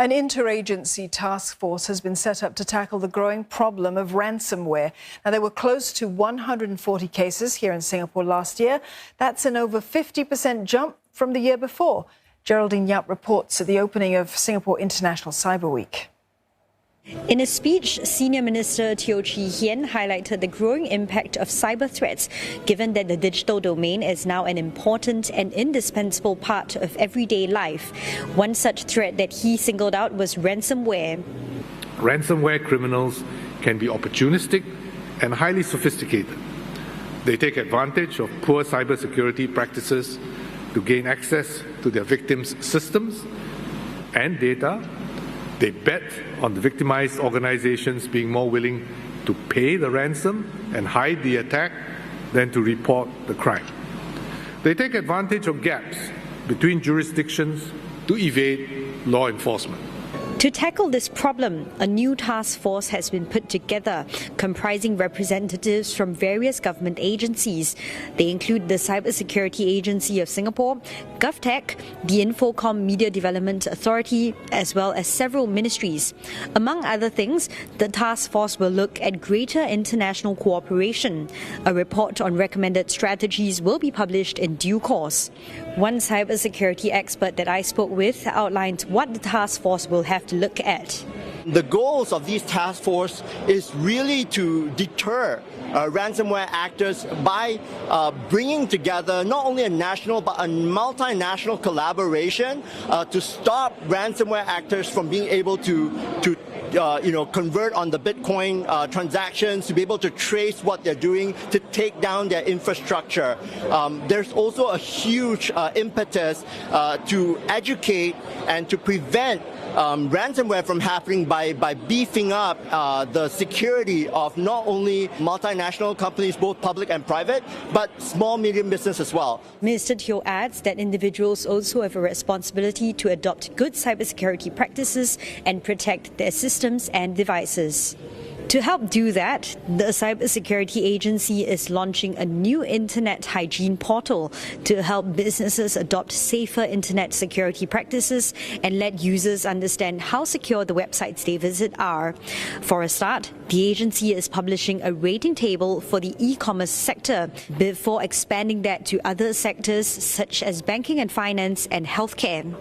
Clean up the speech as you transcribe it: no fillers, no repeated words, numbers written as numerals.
An interagency task force has been set up to tackle the growing problem of ransomware. Now, there were close to 140 cases here in Singapore last year. That's an over 50% jump from the year before. Geraldine Yap reports at the opening of Singapore International Cyber Week. In a speech, Senior Minister Teo Chee Hean highlighted the growing impact of cyber threats, given that the digital domain is now an important and indispensable part of everyday life. One such threat that he singled out was ransomware. Ransomware criminals can be opportunistic and highly sophisticated. They take advantage of poor cybersecurity practices to gain access to their victims' systems and data. They bet on the victimized organizations being more willing to pay the ransom and hide the attack than to report the crime. They take advantage of gaps between jurisdictions to evade law enforcement. To tackle this problem, a new task force has been put together, comprising representatives from various government agencies. They include the Cybersecurity Agency of Singapore, GovTech, the Infocom Media Development Authority, as well as several ministries. Among other things, the task force will look at greater international cooperation. A report on recommended strategies will be published in due course. One cybersecurity expert that I spoke with outlined what the task force will have to look at. The goals of these task force is really to deter ransomware actors by bringing together not only a national but a multinational collaboration to stop ransomware actors from being able to convert on the Bitcoin transactions, to be able to trace what they're doing, to take down their infrastructure. There's also a huge impetus to educate and to prevent ransomware from happening by beefing up the security of not only multinational companies, both public and private, but small, medium business as well. Minister Teo adds that individuals also have a responsibility to adopt good cybersecurity practices and protect their systems and devices. To help do that, the Cybersecurity Agency is launching a new internet hygiene portal to help businesses adopt safer internet security practices and let users understand how secure the websites they visit are. For a start, the agency is publishing a rating table for the e-commerce sector before expanding that to other sectors such as banking and finance and healthcare.